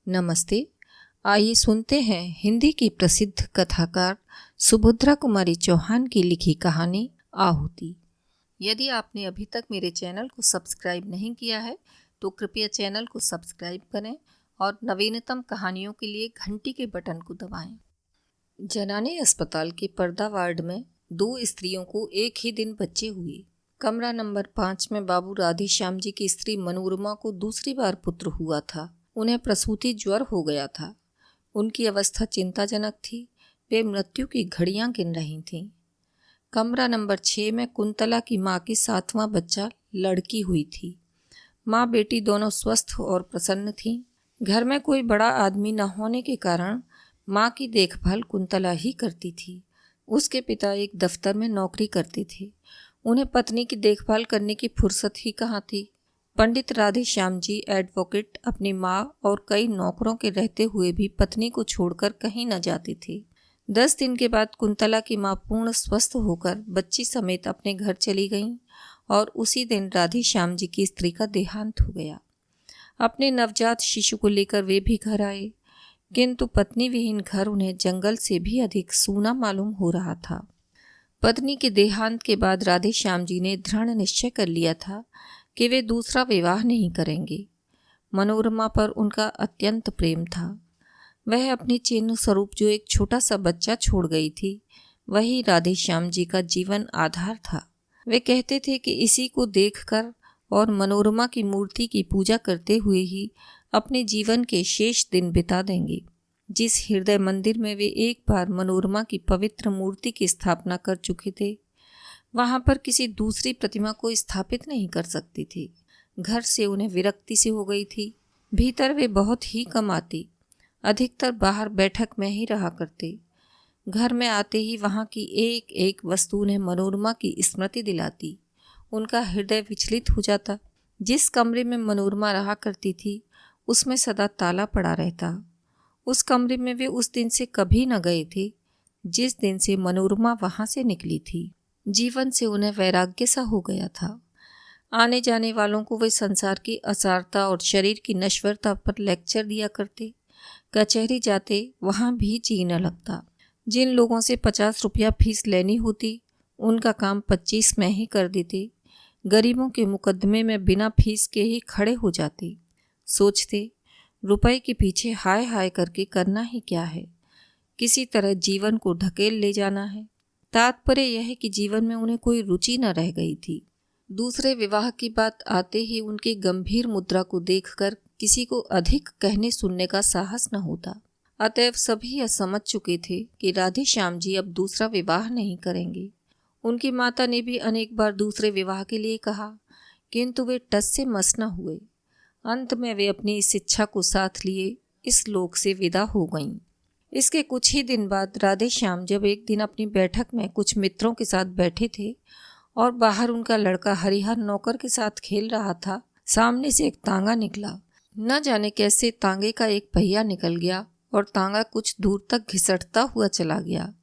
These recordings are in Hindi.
नमस्ते। आइए सुनते हैं हिंदी की प्रसिद्ध कथाकार सुभद्रा कुमारी चौहान की लिखी कहानी आहुति। यदि आपने अभी तक मेरे चैनल को सब्सक्राइब नहीं किया है तो कृपया चैनल को सब्सक्राइब करें और नवीनतम कहानियों के लिए घंटी के बटन को दबाएं। जनाने अस्पताल के पर्दा वार्ड में 2 स्त्रियों को एक ही दिन बच्चे हुए। कमरा नंबर 5 में बाबू राधेश्याम जी की स्त्री मनोरमा को दूसरी बार पुत्र हुआ था। उन्हें प्रसूति ज्वर हो गया था। उनकी अवस्था चिंताजनक थी। वे मृत्यु की घड़ियां गिन रही थीं। कमरा नंबर 6 में कुंतला की मां की 7वां बच्चा लड़की हुई थी। माँ बेटी दोनों स्वस्थ और प्रसन्न थीं। घर में कोई बड़ा आदमी न होने के कारण माँ की देखभाल कुंतला ही करती थी। उसके पिता एक दफ्तर में नौकरी करते थे। उन्हें पत्नी की देखभाल करने की फुर्सत ही कहाँ थी। पंडित राधेश्याम जी एडवोकेट अपनी माँ और कई नौकरों के रहते हुए भी पत्नी को छोड़कर कहीं न जाते थे। 10 दिन के बाद कुंतला की माँ पूर्ण स्वस्थ होकर बच्ची समेत अपने घर चली गईं और उसी दिन राधेश्याम जी की स्त्री का देहांत हो गया। अपने नवजात शिशु को लेकर वे भी घर आए, किंतु पत्नी विहीन घर उन्हें जंगल से भी अधिक सूना मालूम हो रहा था। पत्नी के देहांत के बाद राधेश्याम जी ने दृढ़ निश्चय कर लिया था कि वे दूसरा विवाह नहीं करेंगे। मनोरमा पर उनका अत्यंत प्रेम था। वह अपनी चिन्ह स्वरूप जो एक छोटा सा बच्चा छोड़ गई थी, वही राधेश्याम जी का जीवन आधार था। वे कहते थे कि इसी को देखकर और मनोरमा की मूर्ति की पूजा करते हुए ही अपने जीवन के शेष दिन बिता देंगे। जिस हृदय मंदिर में वे एक बार मनोरमा की पवित्र मूर्ति की स्थापना कर चुके थे, वहां पर किसी दूसरी प्रतिमा को स्थापित नहीं कर सकती थी। घर से उन्हें विरक्ति से हो गई थी। भीतर वे बहुत ही कम आती, अधिकतर बाहर बैठक में ही रहा करते। घर में आते ही वहां की एक एक वस्तु उन्हें मनोरमा की स्मृति दिलाती। उनका हृदय विचलित हो जाता। जिस कमरे में मनोरमा रहा करती थी उसमें सदा ताला पड़ा रहता। उस कमरे में वे उस दिन से कभी न गए थे जिस दिन से मनोरमा वहां से निकली थी। जीवन से उन्हें वैराग्य सा हो गया था। आने जाने वालों को वे संसार की असारता और शरीर की नश्वरता पर लेक्चर दिया करते। कचहरी जाते वहां भी जी न लगता। जिन लोगों से 50 रुपया फीस लेनी होती उनका काम 25 में ही कर देते। गरीबों के मुकदमे में बिना फीस के ही खड़े हो जाते। सोचते रुपए के पीछे हाय हाय करके करना ही क्या है, किसी तरह जीवन को ढकेल ले जाना है। तात्पर्य यह है कि जीवन में उन्हें कोई रुचि न रह गई थी। दूसरे विवाह की बात आते ही उनकी गंभीर मुद्रा को देखकर किसी को अधिक कहने सुनने का साहस न होता। अतएव सभी यह समझ चुके थे कि राधेश्याम जी अब दूसरा विवाह नहीं करेंगे। उनकी माता ने भी अनेक बार दूसरे विवाह के लिए कहा, किंतु वे टस से मस न हुए। अंत में वे अपनी इस इच्छा को साथ लिए इस लोक से विदा हो गईं। इसके कुछ ही दिन बाद राधेश्याम जब एक दिन अपनी बैठक में कुछ मित्रों के साथ बैठे थे और बाहर उनका लड़का हरिहर नौकर के साथ खेल रहा था, सामने से एक तांगा निकला। न जाने कैसे तांगे का एक पहिया निकल गया और तांगा कुछ दूर तक घिसटता हुआ चला गया।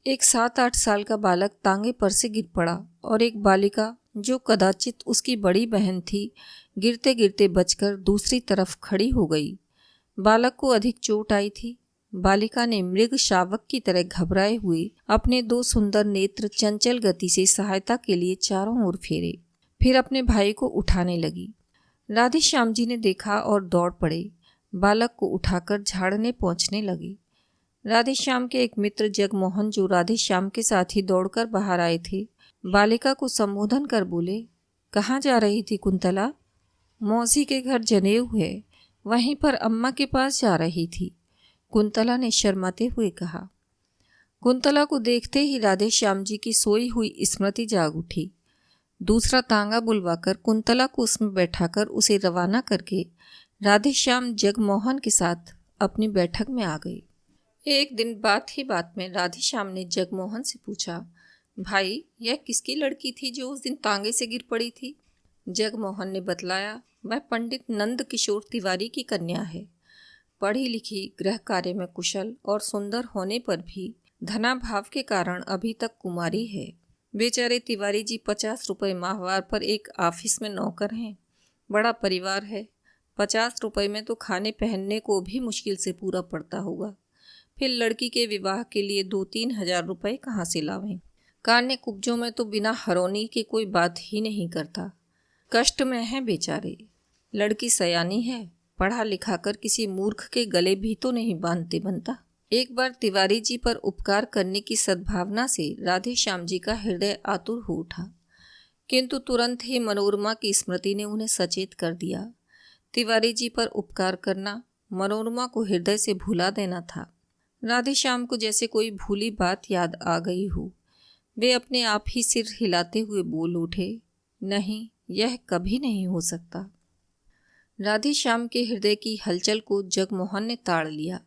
एक 7-8 साल का बालक तांगे पर से गिर पड़ा और एक बालिका जो कदाचित उसकी बड़ी बहन थी, गिरते गिरते बचकर दूसरी तरफ खड़ी हो गई। बालक को अधिक चोट आई थी। बालिका ने मृग शावक की तरह घबराए हुए अपने 2 सुंदर नेत्र चंचल गति से सहायता के लिए चारों ओर फेरे, फिर अपने भाई को उठाने लगी। राधेश्याम जी ने देखा और दौड़ पड़े। बालक को उठाकर झाड़ने पहुंचने लगे। राधेश्याम के एक मित्र जगमोहन, जो राधेश्याम के साथ ही दौड़कर बाहर आए थे, बालिका को संबोधन कर बोले, कहाँ जा रही थी कुंतला? मौसी के घर जनेऊ है, वहीं पर अम्मा के पास जा रही थी, कुंतला ने शर्माते हुए कहा। कुंतला को देखते ही राधेश्याम जी की सोई हुई स्मृति जाग उठी। दूसरा तांगा बुलवाकर कुंतला को उसमें बैठाकर उसे रवाना करके राधेश्याम जगमोहन के साथ अपनी बैठक में आ गए। एक दिन बात ही बात में राधेश्याम ने जगमोहन से पूछा, भाई यह किसकी लड़की थी जो उस दिन तांगे से गिर पड़ी थी? जगमोहन ने बतलाया, वह पंडित नंद किशोर तिवारी की कन्या है। पढ़ी लिखी, गृह कार्य में कुशल और सुंदर होने पर भी धनाभाव के कारण अभी तक कुमारी है। बेचारे तिवारी जी 50 रुपये माहवार पर एक ऑफिस में नौकर हैं। बड़ा परिवार है, 50 रुपए में तो खाने पहनने को भी मुश्किल से पूरा पड़ता होगा, फिर लड़की के विवाह के लिए 2-3 हजार रुपए कहाँ से लावें। कान्य कुब्जों में तो बिना हरौनी के कोई बात ही नहीं करता। कष्ट में है बेचारे। लड़की सयानी है, पढ़ा लिखा कर किसी मूर्ख के गले भी तो नहीं बांधते बनता। एक बार तिवारी जी पर उपकार करने की सद्भावना से राधे श्याम जी का हृदय आतुर हो उठा, किंतु तुरंत ही मनोरमा की स्मृति ने उन्हें सचेत कर दिया। तिवारी जी पर उपकार करना मनोरमा को हृदय से भुला देना था। राधे श्याम को जैसे कोई भूली बात याद आ गई हो। वे अपने आप ही सिर हिलाते हुए बोल उठे, नहीं, यह कभी नहीं हो सकता। राधे श्याम के हृदय की हलचल को जगमोहन ने ताड़ लिया।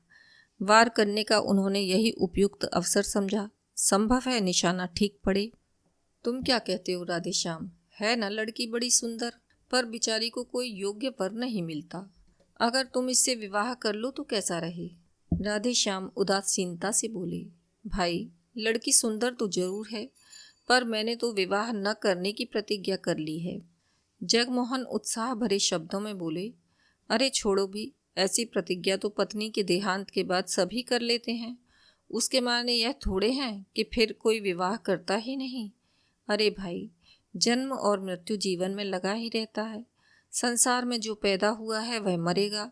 वार करने का उन्होंने यही उपयुक्त अवसर समझा। संभव है निशाना ठीक पड़े। तुम क्या कहते हो राधे श्याम? है ना लड़की बड़ी सुंदर, पर बिचारी को कोई योग्य वर नहीं मिलता। अगर तुम इससे विवाह कर लो तो कैसा रहे? राधे श्याम उदासीनता से बोले, भाई लड़की सुंदर तो जरूर है, पर मैंने तो विवाह न करने की प्रतिज्ञा कर ली है। जगमोहन उत्साह भरे शब्दों में बोले, अरे छोड़ो भी, ऐसी प्रतिज्ञा तो पत्नी के देहांत के बाद सभी कर लेते हैं। उसके माने यह थोड़े हैं कि फिर कोई विवाह करता ही नहीं। अरे भाई, जन्म और मृत्यु जीवन में लगा ही रहता है। संसार में जो पैदा हुआ है वह मरेगा,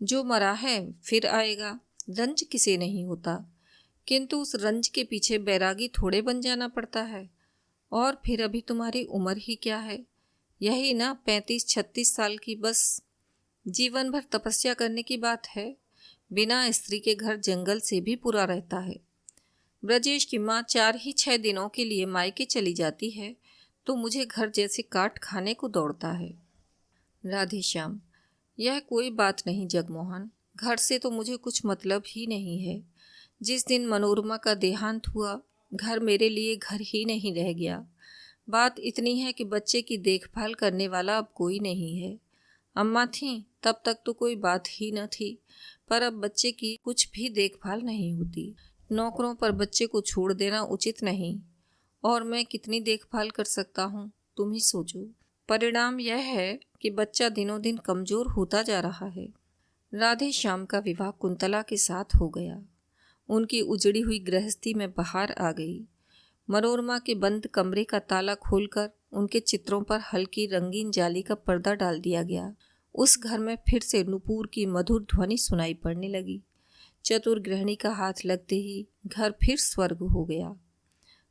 जो मरा है फिर आएगा। रंज किसे नहीं होता, किंतु उस रंज के पीछे बैरागी थोड़े बन जाना पड़ता है। और फिर अभी तुम्हारी उम्र ही क्या है, यही ना 35-36 साल की, बस जीवन भर तपस्या करने की बात है। बिना स्त्री के घर जंगल से भी पूरा रहता है। ब्रजेश की माँ 4 ही 6 दिनों के लिए मायके चली जाती है तो मुझे घर जैसे काट खाने को दौड़ता है। राधे श्याम, यह कोई बात नहीं जगमोहन, घर से तो मुझे कुछ मतलब ही नहीं है। जिस दिन मनोरमा का देहांत हुआ, घर मेरे लिए घर ही नहीं रह गया। बात इतनी है कि बच्चे की देखभाल करने वाला अब कोई नहीं है। अम्मा थीं तब तक तो कोई बात ही न थी, पर अब बच्चे की कुछ भी देखभाल नहीं होती। नौकरों पर बच्चे को छोड़ देना उचित नहीं, और मैं कितनी देखभाल कर सकता हूँ, तुम ही सोचो। परिणाम यह है कि बच्चा दिनों दिन कमजोर होता जा रहा है। राधे श्याम का विवाह कुंतला के साथ हो गया। उनकी उजड़ी हुई गृहस्थी में बहार आ गई। मनोरमा के बंद कमरे का ताला खोलकर उनके चित्रों पर हल्की रंगीन जाली का पर्दा डाल दिया गया। उस घर में फिर से नुपुर की मधुर ध्वनि सुनाई पड़ने लगी। चतुर गृहिणी का हाथ लगते ही घर फिर स्वर्ग हो गया।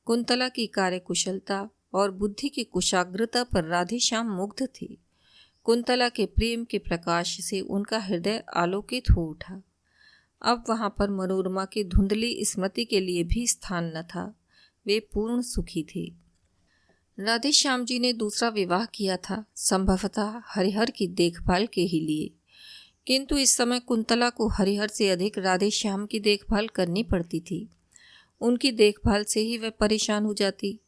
कुंतला की कार्यकुशलता और बुद्धि की कुशाग्रता पर राधे श्याम मुग्ध थी। कुंतला के प्रेम के प्रकाश से उनका हृदय आलोकित हो उठा। अब वहां पर मनोरमा की धुंधली स्मृति के लिए भी स्थान न था। वे पूर्ण सुखी थे। राधे श्याम जी ने दूसरा विवाह किया था, संभवतः हरिहर की देखभाल के ही लिए, किंतु इस समय कुंतला को हरिहर से अधिक राधे श्याम की देखभाल करनी पड़ती थी। उनकी देखभाल से ही वह परेशान हो जाती,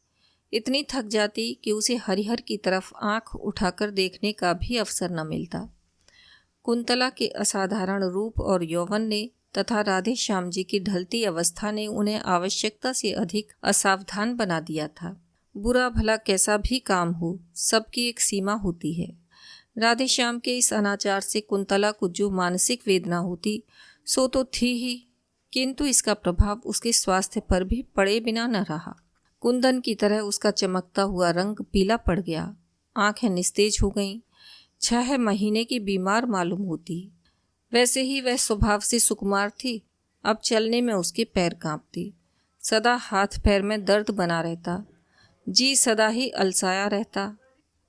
इतनी थक जाती कि उसे हरिहर की तरफ आंख उठाकर देखने का भी अवसर न मिलता। कुंतला के असाधारण रूप और यौवन ने तथा राधे श्याम जी की ढलती अवस्था ने उन्हें आवश्यकता से अधिक असावधान बना दिया था। बुरा भला कैसा भी काम हो, सबकी एक सीमा होती है। राधे श्याम के इस अनाचार से कुंतला को जो मानसिक वेदना होती सो तो थी ही, किंतु इसका प्रभाव उसके स्वास्थ्य पर भी पड़े बिना न रहा। कुंदन की तरह उसका चमकता हुआ रंग पीला पड़ गया, आंखें निस्तेज हो गईं, 6 महीने की बीमार मालूम होती। वैसे ही वह स्वभाव से सुकुमार थी, अब चलने में उसके पैर कांपते, सदा हाथ पैर में दर्द बना रहता, जी सदा ही अलसाया रहता।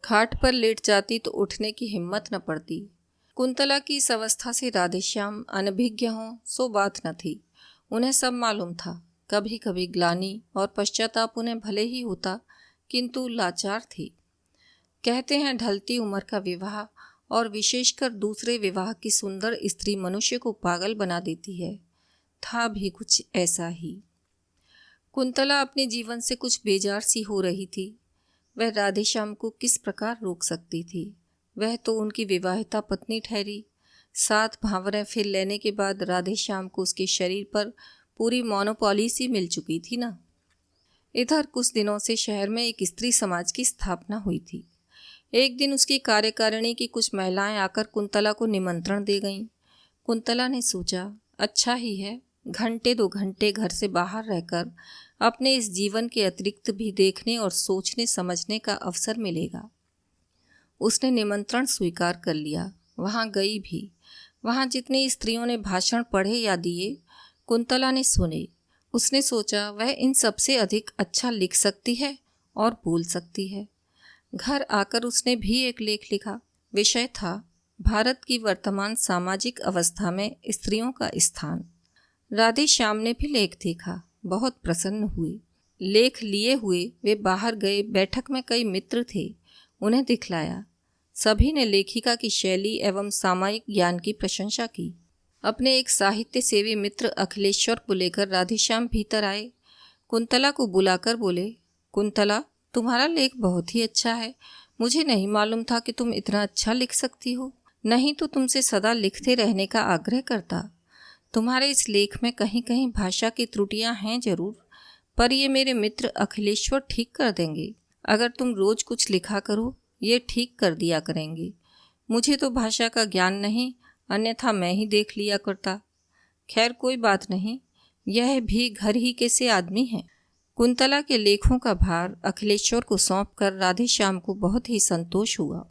खाट पर लेट जाती तो उठने की हिम्मत न पड़ती। कुंतला की इस अवस्था से राधे श्याम अनभिज्ञ हों सो बात न थी, उन्हें सब मालूम था। कभी कभी ग्लानि और पश्चाताप उन्हें भले ही होता, किंतु लाचार थी। कहते हैं ढलती उम्र का विवाह और विशेषकर दूसरे विवाह की सुंदर स्त्री मनुष्य को पागल बना देती है। था भी कुछ ऐसा ही। कुंतला अपने जीवन से कुछ बेजार सी हो रही थी। वह राधे श्याम को किस प्रकार रोक सकती थी? वह तो उनकी विवाहिता पत्नी ठहरी। 7 भांवरें फिर लेने के बाद राधे श्याम को उसके शरीर पर पूरी मोनोपॉली सी मिल चुकी थी ना। इधर कुछ दिनों से शहर में एक स्त्री समाज की स्थापना हुई थी। एक दिन उसकी कार्यकारिणी की कुछ महिलाएं आकर कुंतला को निमंत्रण दे गईं। कुंतला ने सोचा, अच्छा ही है, घंटे 2 घंटे घर से बाहर रहकर अपने इस जीवन के अतिरिक्त भी देखने और सोचने समझने का अवसर मिलेगा। उसने निमंत्रण स्वीकार कर लिया, वहाँ गई भी। वहाँ जितनी स्त्रियों ने भाषण पढ़े या दिए, कुंतला ने सुने। उसने सोचा वह इन सबसे अधिक अच्छा लिख सकती है और बोल सकती है। घर आकर उसने भी एक लेख लिखा। विषय था भारत की वर्तमान सामाजिक अवस्था में स्त्रियों का स्थान। राधे श्याम ने भी लेख देखा, बहुत प्रसन्न हुए। लेख लिए हुए वे बाहर गए। बैठक में कई मित्र थे, उन्हें दिखलाया। सभी ने लेखिका की शैली एवं सामायिक ज्ञान की प्रशंसा की। अपने एक साहित्य सेवी मित्र अखिलेश्वर को लेकर राधेश्याम भीतर आए। कुंतला को बुलाकर बोले, कुंतला, तुम्हारा लेख बहुत ही अच्छा है। मुझे नहीं मालूम था कि तुम इतना अच्छा लिख सकती हो, नहीं तो तुमसे सदा लिखते रहने का आग्रह करता। तुम्हारे इस लेख में कहीं कहीं भाषा की त्रुटियां हैं जरूर, पर ये मेरे मित्र अखिलेश्वर ठीक कर देंगे। अगर तुम रोज कुछ लिखा करो, ये ठीक कर दिया करेंगे। मुझे तो भाषा का ज्ञान नहीं, अन्यथा मैं ही देख लिया करता। खैर कोई बात नहीं, यह भी घर ही के से आदमी है। कुंतला के लेखों का भार अखिलेश्वर को सौंपकर राधेश्याम को बहुत ही संतोष हुआ।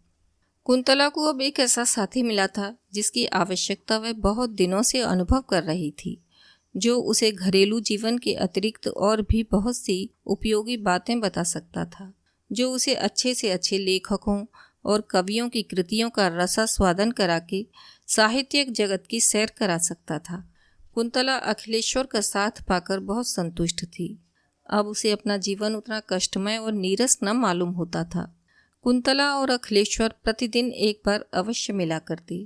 कुंतला को अब एक ऐसा साथी मिला था जिसकी आवश्यकता वह बहुत दिनों से अनुभव कर रही थी, जो उसे घरेलू जीवन के अतिरिक्त और भी बहुत सी उपयोगी बातें बता सकता था, जो उसे अच्छे से अच्छे लेखकों और कवियों की कृतियों का रसास्वादन करा के साहित्यिक जगत की सैर करा सकता था। कुंतला अखिलेश्वर का साथ पाकर बहुत संतुष्ट थी। अब उसे अपना जीवन उतना कष्टमय और नीरस न मालूम होता था। कुंतला और अखिलेश्वर प्रतिदिन एक बार अवश्य मिला करते।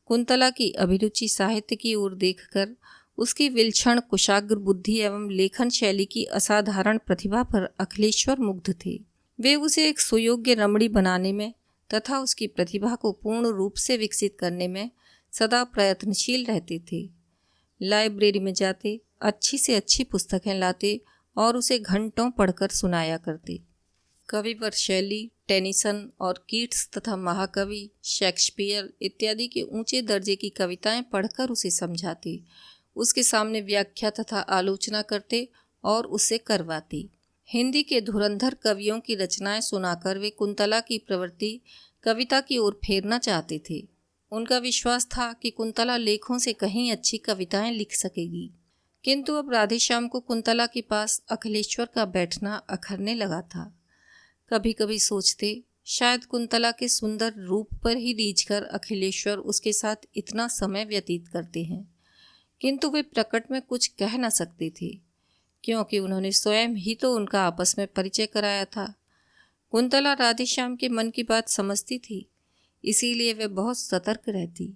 कुंतला की अभिरुचि साहित्य की ओर देखकर उसकी विलक्षण कुशाग्र बुद्धि एवं लेखन शैली की असाधारण प्रतिभा पर अखिलेश्वर मुग्ध थे। वे उसे एक सुयोग्य रमणी बनाने में तथा उसकी प्रतिभा को पूर्ण रूप से विकसित करने में सदा प्रयत्नशील रहते थे। लाइब्रेरी में जाते, अच्छी से अच्छी पुस्तकें लाते और उसे घंटों पढ़कर सुनाया करते। कविवर शैली, टेनिसन और कीट्स तथा महाकवि शेक्सपियर इत्यादि के ऊंचे दर्जे की कविताएं पढ़कर उसे समझाते, उसके सामने व्याख्या तथा आलोचना करते और उसे करवाते। हिंदी के धुरंधर कवियों की रचनाएं सुनाकर वे कुंतला की प्रवृत्ति कविता की ओर फेरना चाहते थे। उनका विश्वास था कि कुंतला लेखों से कहीं अच्छी कविताएं लिख सकेगी। किंतु अब राधेश्याम को कुंतला के पास अखिलेश्वर का बैठना अखरने लगा था। कभी कभी सोचते, शायद कुंतला के सुंदर रूप पर ही रीझकर अखिलेश्वर उसके साथ इतना समय व्यतीत करते हैं, किंतु वे प्रकट में कुछ कह न सकते थे, क्योंकि उन्होंने स्वयं ही तो उनका आपस में परिचय कराया था। कुंतला राधेश्याम के मन की बात समझती थी, इसीलिए वे बहुत सतर्क रहती।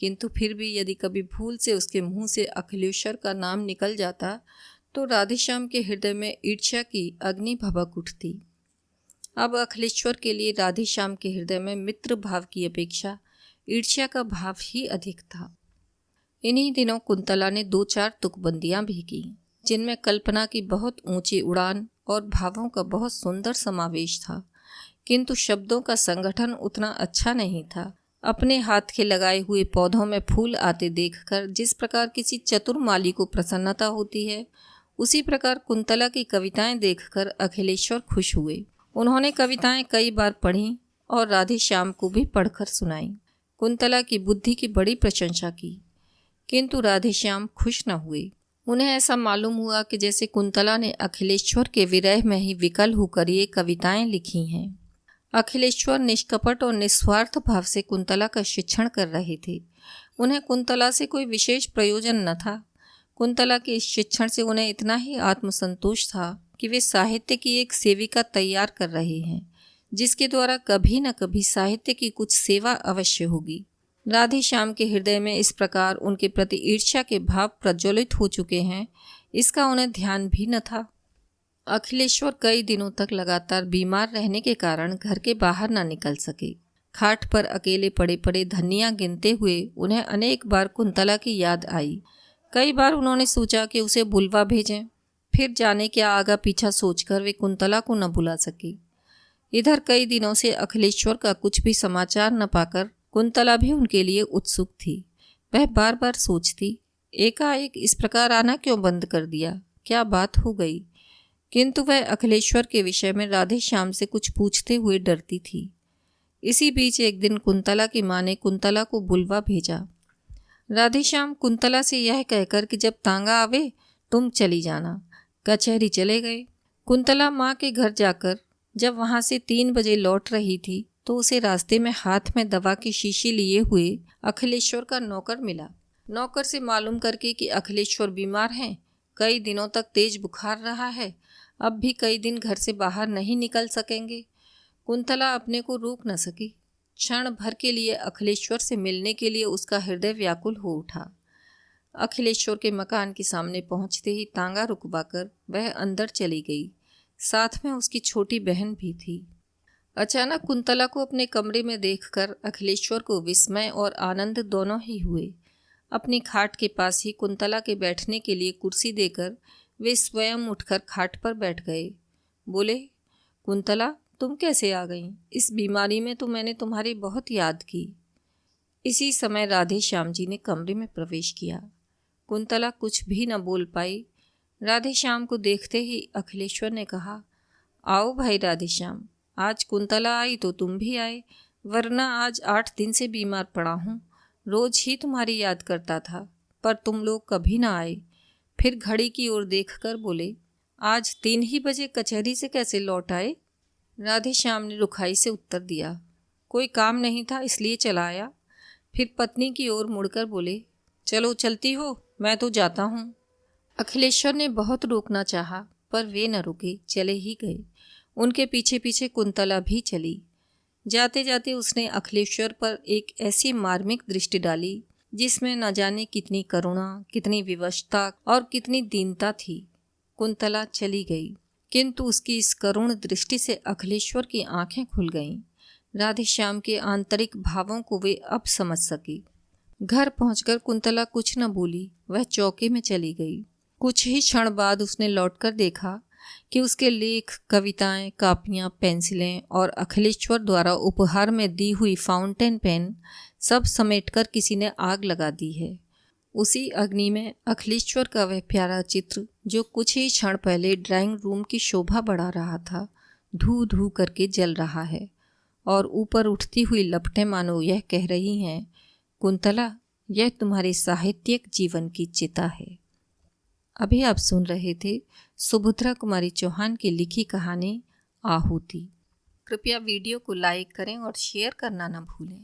किंतु फिर भी यदि कभी भूल से उसके मुंह से अखिलेश्वर का नाम निकल जाता तो राधेश्याम के हृदय में ईर्ष्या की अग्नि भभक उठती। अब अखिलेश्वर के लिए राधेश्याम के हृदय में मित्र भाव की अपेक्षा ईर्ष्या का भाव ही अधिक था। इन्हीं दिनों कुंतला ने 2-4 तुकबंदियां भी की, जिनमें कल्पना की बहुत ऊंची उड़ान और भावों का बहुत सुंदर समावेश था, किंतु शब्दों का संगठन उतना अच्छा नहीं था। अपने हाथ के लगाए हुए पौधों में फूल आते देखकर जिस प्रकार किसी चतुर माली को प्रसन्नता होती है, उसी प्रकार कुंतला की कविताएं देखकर अखिलेश्वर खुश हुए। उन्होंने कविताएं कई बार पढ़ीं और राधेश्याम को भी पढ़कर सुनाई। कुंतला की बुद्धि की बड़ी प्रशंसा की, किंतु राधेश्याम खुश न हुए। उन्हें ऐसा मालूम हुआ कि जैसे कुंतला ने अखिलेश्वर के विरह में ही विकल होकर ये कविताएं लिखी हैं। अखिलेश्वर निष्कपट और निस्वार्थ भाव से कुंतला का शिक्षण कर रहे थे। उन्हें कुंतला से कोई विशेष प्रयोजन न था। कुंतला के इस शिक्षण से उन्हें इतना ही आत्मसंतोष था कि वे साहित्य की एक सेविका तैयार कर रहे हैं, जिसके द्वारा कभी न कभी साहित्य की कुछ सेवा अवश्य होगी। राधेश्याम के हृदय में इस प्रकार उनके प्रति ईर्ष्या के भाव प्रज्वलित हो चुके हैं, इसका उन्हें ध्यान भी न था। अखिलेश्वर कई दिनों तक लगातार बीमार रहने के कारण घर के बाहर न निकल सके। खाट पर अकेले पड़े पड़े धनिया गिनते हुए उन्हें अनेक बार कुंतला की याद आई। कई बार उन्होंने सोचा कि उसे बुलवा भेजें, फिर जाने क्या आगा पीछा सोचकर वे कुंतला को न बुला सके। इधर कई दिनों से अखिलेश्वर का कुछ भी समाचार न पाकर कुंतला भी उनके लिए उत्सुक थी। वह बार बार सोचती, एकाएक इस प्रकार आना क्यों बंद कर दिया, क्या बात हो गई। किंतु वह अखिलेश्वर के विषय में राधे श्याम से कुछ पूछते हुए डरती थी। इसी बीच एक दिन कुंतला की माँ ने कुंतला को बुलवा भेजा। राधे श्याम कुंतला से यह कहकर कि जब तांगा आवे तुम चली जाना, कचहरी चले गए। कुंतला माँ के घर जाकर जब वहाँ से 3 बजे लौट रही थी तो उसे रास्ते में हाथ में दवा की शीशी लिए हुए अखिलेश्वर का नौकर मिला। नौकर से मालूम करके कि अखिलेश्वर बीमार हैं, कई दिनों तक तेज बुखार रहा है, अब भी कई दिन घर से बाहर नहीं निकल सकेंगे। कुंतला अपने को रोक न सकी। क्षण भर के लिए अखिलेश्वर से मिलने के लिए उसका हृदय व्याकुल हो उठा। अखिलेश्वर के मकान के सामने पहुंचते ही तांगा रुकवाकर वह अंदर चली गई। साथ में उसकी छोटी बहन भी थी। अचानक कुंतला को अपने कमरे में देखकर अखिलेश्वर को विस्मय और आनंद दोनों ही हुए। अपनी खाट के पास ही कुंतला के बैठने के लिए कुर्सी देकर वे स्वयं उठकर खाट पर बैठ गए। बोले, कुंतला तुम कैसे आ गई? इस बीमारी में तो मैंने तुम्हारी बहुत याद की। इसी समय राधे श्याम जी ने कमरे में प्रवेश किया। कुंतला कुछ भी न बोल पाई। राधे श्याम को देखते ही अखिलेश्वर ने कहा, आओ भाई राधे श्याम, आज कुंतला आई तो तुम भी आए, वरना आज 8 दिन से बीमार पड़ा हूँ। रोज ही तुम्हारी याद करता था, पर तुम लोग कभी ना आए। फिर घड़ी की ओर देखकर बोले, आज 3 ही बजे कचहरी से कैसे लौट आए? राधे श्याम ने रुखाई से उत्तर दिया, कोई काम नहीं था इसलिए चला आया। फिर पत्नी की ओर मुड़कर बोले, चलो चलती हो, मैं तो जाता हूँ। अखिलेश्वर ने बहुत रोकना चाहा, पर वे न रुके, चले ही गए। उनके पीछे पीछे कुंतला भी चली। जाते जाते उसने अखिलेश्वर पर एक ऐसी मार्मिक दृष्टि डाली जिसमें न जाने कितनी करुणा, कितनी विवशता और कितनी दीनता थी। कुंतला चली गई, किंतु उसकी इस करुण दृष्टि से अखिलेश्वर की आंखें खुल गईं। राधे श्याम के आंतरिक भावों को वे अब समझ सकी। घर पहुंचकर कुंतला कुछ न बोली, वह चौके में चली गई। कुछ ही क्षण बाद उसने लौटकर देखा कि उसके लेख, कविताएं, कापियां, पेंसिलें और अखिलेश्वर द्वारा उपहार में दी हुई फाउंटेन पेन सब समेटकर किसी ने आग लगा दी है। उसी अग्नि में अखिलेश्वर का वह प्यारा चित्र, जो कुछ ही क्षण पहले ड्राइंग रूम की शोभा बढ़ा रहा था, धू धू करके जल रहा है। और ऊपर उठती हुई लपटें मानो यह कह रही हैं, कुंतला, यह तुम्हारे साहित्यिक जीवन की चिता है। अभी आप सुन रहे थे सुभद्रा कुमारी चौहान की लिखी कहानी आहुति। कृपया वीडियो को लाइक करें और शेयर करना न भूलें।